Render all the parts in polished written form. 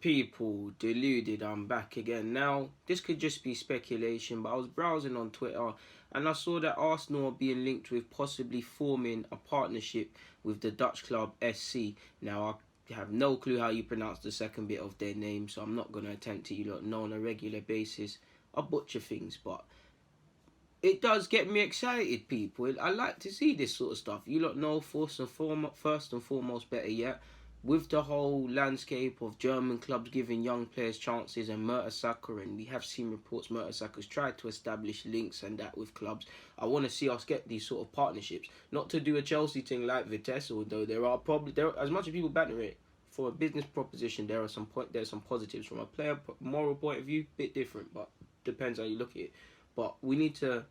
People, deluded, I'm back again. Now, this could just be speculation, but I was browsing on Twitter and I saw that Arsenal are being linked with possibly forming a partnership with the Dutch club SC. Now, I have no clue how you pronounce the second bit of their name, so I'm not going to attempt to know on a regular basis. I butcher things, but it does get me excited, people. I like to see this sort of stuff. You lot know, first and foremost, better yet, with the whole landscape of German clubs giving young players chances and Mertesacker, and we have seen reports Mertesacker's tried to establish links and that with clubs. I want to see us get these sort of partnerships, not to do a Chelsea thing like Vitesse, although as much as people banter it, for a business proposition, there's some positives. From a player moral point of view, bit different, but depends how you look at it. But we need to,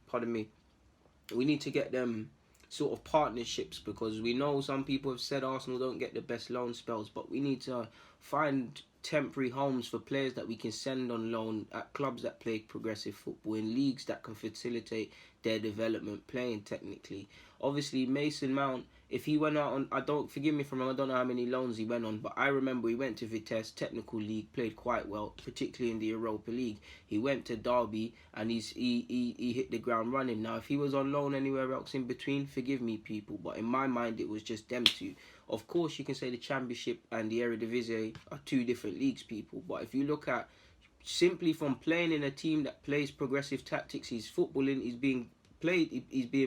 we need to get them sort of partnerships, because we know some people have said Arsenal don't get the best loan spells, but we need to find temporary homes for players that we can send on loan at clubs that play progressive football, in leagues that can facilitate their development playing technically. Obviously, Mason Mount, if he went out on, I don't know how many loans he went on, but I remember he went to Vitesse, technical league, played quite well, particularly in the Europa League. He went to Derby and he hit the ground running. Now, if he was on loan anywhere else in between, forgive me, people, but in my mind, it was just them two. Of course, you can say the Championship and the Eredivisie are two different leagues, people, but if you look at simply from playing in a team that plays progressive tactics, he's being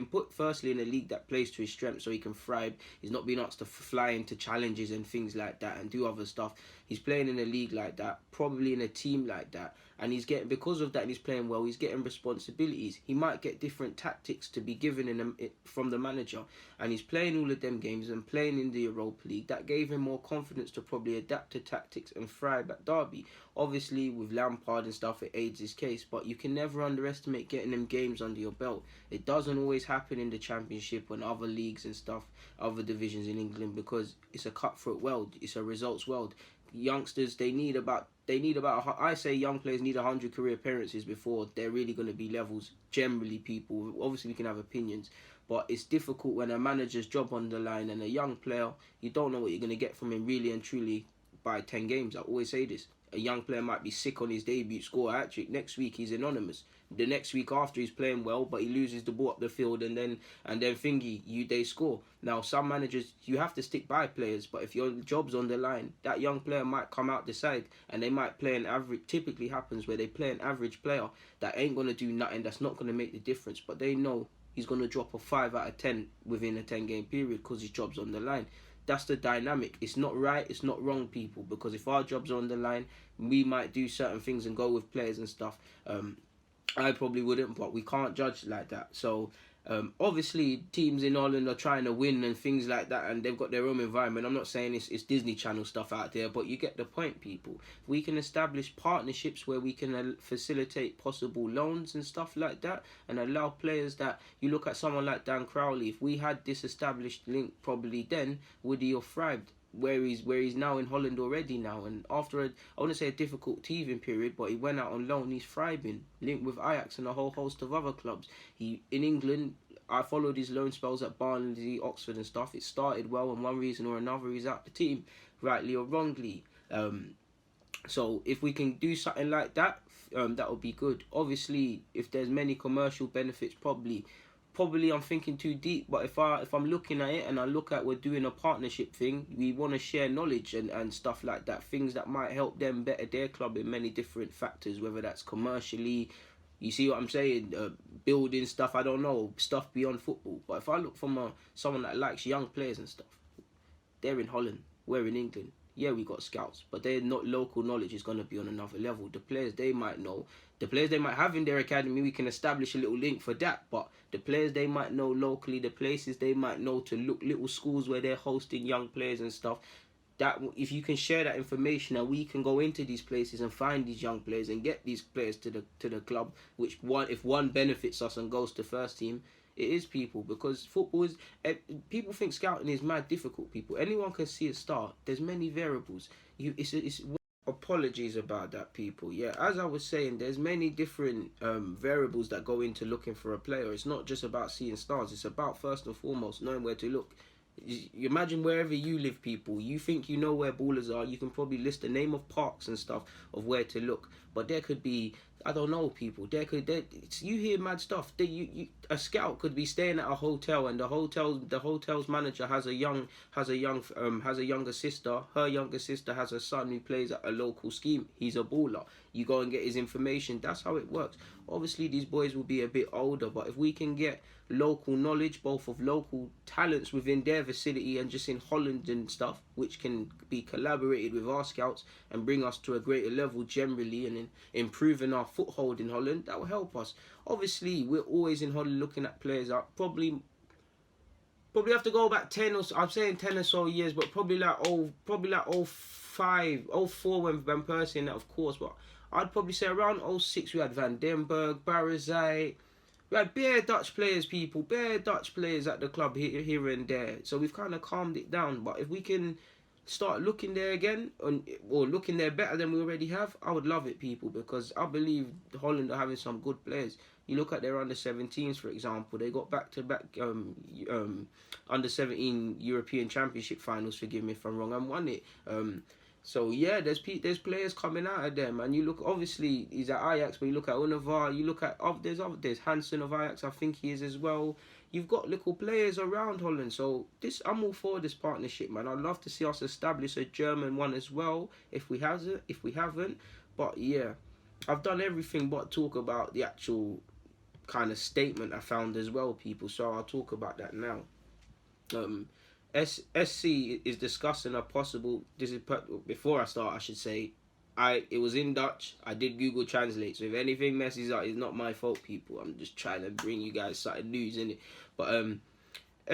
put firstly in a league that plays to his strengths so he can thrive. He's not being asked to fly into challenges and things like that and do other stuff. He's playing in a league like that, probably in a team like that, and because of that, and he's playing well, he's getting responsibilities. He might get different tactics to be given from the manager, and he's playing all of them games and playing in the Europa League. That gave him more confidence to probably adapt to tactics and thrive at Derby. Obviously, with Lampard and stuff, it aids his case, but you can never underestimate getting them games under your belt. It doesn't always happen in the Championship and other leagues and stuff, other divisions in England, because it's a cutthroat world. It's a results world. Youngsters, I say young players need 100 career appearances before they're really going to be levels. Generally, people, obviously we can have opinions, but it's difficult when a manager's job on the line and a young player, you don't know what you're going to get from him really and truly by 10 games. I always say this. A young player might be sick on his debut, score a hat-trick. Next week he's anonymous. The next week after he's playing well, but he loses the ball up the field, and then they score. Now, some managers, you have to stick by players, but if your job's on the line, that young player might come out the side and they might play an average. Typically happens where they play an average player that ain't gonna do nothing, that's not gonna make the difference, but they know he's gonna drop a 5 out of 10 within a 10-game period because his job's on the line. That's the dynamic. It's not right, it's not wrong, people, because if our job's on the line, we might do certain things and go with players and stuff. I probably wouldn't, but we can't judge like that. So obviously teams in Holland are trying to win and things like that, and they've got their own environment. I'm not saying it's Disney Channel stuff out there, but you get the point, people. We can establish partnerships where we can facilitate possible loans and stuff like that, and allow players that, you look at someone like Dan Crowley, if we had this established link, probably then would he have thrived where he's now in Holland already now, and after I wouldn't say a difficult teething period, but he went out on loan, he's thriving, linked with Ajax and a whole host of other clubs. In England, I followed his loan spells at Barnsley, Oxford and stuff. It started well, and one reason or another he's out the team, rightly or wrongly. So if we can do something like that, that would be good. Obviously, if there's many commercial benefits, probably I'm thinking too deep, but if I'm looking at it and I look at we're doing a partnership thing, we want to share knowledge and stuff like that, things that might help them better their club in many different factors, whether that's commercially, you see what I'm saying, building stuff, I don't know, stuff beyond football. But if I look from someone that likes young players and stuff, they're in Holland, we're in England. Yeah, we got scouts, but their local knowledge is going to be on another level. The players they might know, the players they might have in their academy, we can establish a little link for that. But the players they might know locally, the places they might know to look, little schools where they're hosting young players and stuff, that if you can share that information, and we can go into these places and find these young players and get these players to the club, which if one benefits us and goes to first team, it is, people, because football is, people think scouting is mad difficult, people. Anyone can see a start. There's many variables. Apologies about that, people. Yeah, as I was saying, there's many different variables that go into looking for a player. It's not just about seeing stars. It's about, first and foremost, knowing where to look. You imagine wherever you live, people. You think you know where ballers are. You can probably list the name of parks and stuff of where to look. But there could be, I don't know, people. You hear mad stuff. A scout could be staying at a hotel, and the hotel's manager has a younger sister. Her younger sister has a son who plays at a local scheme. He's a baller. You go and get his information. That's how it works. Obviously, these boys will be a bit older, but if we can get local knowledge, both of local talents within their vicinity and just in Holland and stuff, which can be collaborated with our scouts and bring us to a greater level generally, and in improving our foothold in Holland, that will help us. Obviously, we're always in Holland looking at players up. Probably have to go back 10 or so, I'm saying 10 or so years, but probably like 05, 04 when Van Persie and that, of course, but I'd probably say around 06 we had Van den Berg, Barazai. We had bare Dutch players, people, bare Dutch players at the club here and there. So we've kind of calmed it down. But if we can start looking there again, or looking there better than we already have, I would love it, people, because I believe Holland are having some good players. You look at their under-17s, for example. They got back-to-back under-17 European Championship finals, forgive me if I'm wrong, and won it. So yeah, there's players coming out of them, and you look, obviously he's at Ajax, but you look at Unavar, you look at there's Hansen of Ajax, I think he is as well. You've got little players around Holland, so I'm all for this partnership, man. I'd love to see us establish a German one as well, if we haven't. But yeah, I've done everything but talk about the actual kind of statement I found as well, people. So I'll talk about that now. SC is discussing a possible. Before I start, I should say, it was in Dutch. I did Google Translate, so if anything messes up, it's not my fault, people. I'm just trying to bring you guys something news in it. But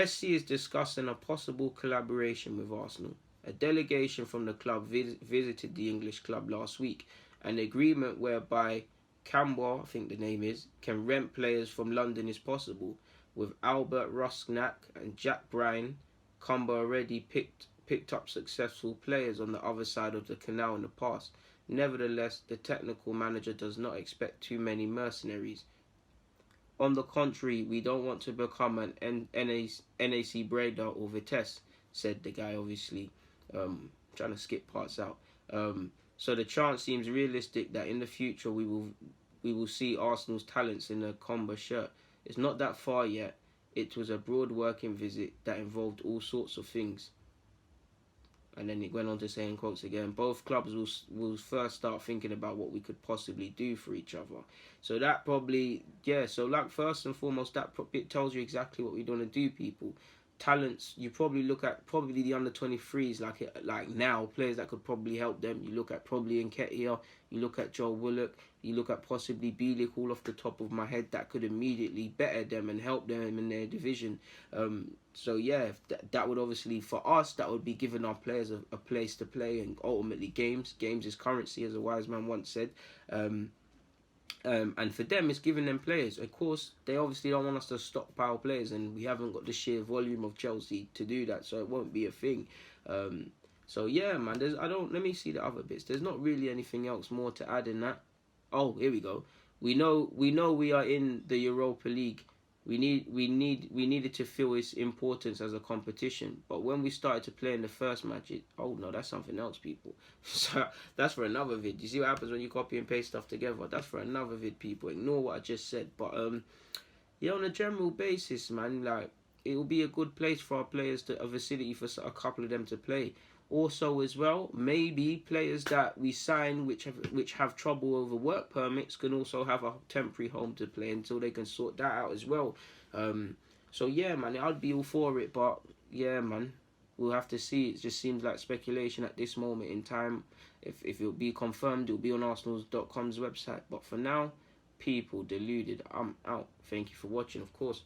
SC is discussing a possible collaboration with Arsenal. A delegation from the club visited the English club last week. An agreement whereby Cambuur, I think the name is, can rent players from London is possible. With Albert Rosknak and Jack Bryan, Cambuur already picked up successful players on the other side of the canal in the past. Nevertheless, the technical manager does not expect too many mercenaries. On the contrary, we don't want to become an NAC Breda or Vitesse, said the guy, obviously. Trying to skip parts out. So the chance seems realistic that in the future we will see Arsenal's talents in a Cambuur shirt. It's not that far yet. It was a broad working visit that involved all sorts of things. And then it went on to say in quotes again, both clubs will first start thinking about what we could possibly do for each other. So that probably, yeah, so like first and foremost, it tells you exactly what we're going to do, people. Talents, you probably look at the under 23s like now, players that could probably help them. You look at probably Nketiah, you look at Joe Willock, you look at possibly Bielik, all off the top of my head, that could immediately better them and help them in their division. So yeah, that would obviously, for us, that would be giving our players a place to play, and ultimately games is currency, as a wise man once said. And for them, it's giving them players. Of course, they obviously don't want us to stockpile players, and we haven't got the sheer volume of Chelsea to do that, so it won't be a thing. So yeah, man. Let me see the other bits. There's not really anything else more to add in that. Oh, here we go. We know we are in the Europa League. We needed to feel its importance as a competition. But when we started to play in the first match, oh no, that's something else, people. So that's for another vid. You see what happens when you copy and paste stuff together? That's for another vid, people. Ignore what I just said. But yeah, on a general basis, man, like, it will be a good place for our players a facility for a couple of them to play. Also, as well, maybe players that we sign which have trouble over work permits can also have a temporary home to play until they can sort that out as well. So yeah, man, I'd be all for it, but yeah, man, we'll have to see. It just seems like speculation at this moment in time. If it'll be confirmed, it'll be on Arsenal.com's website. But for now, people, Deluded, I'm out. Thank you for watching, of course.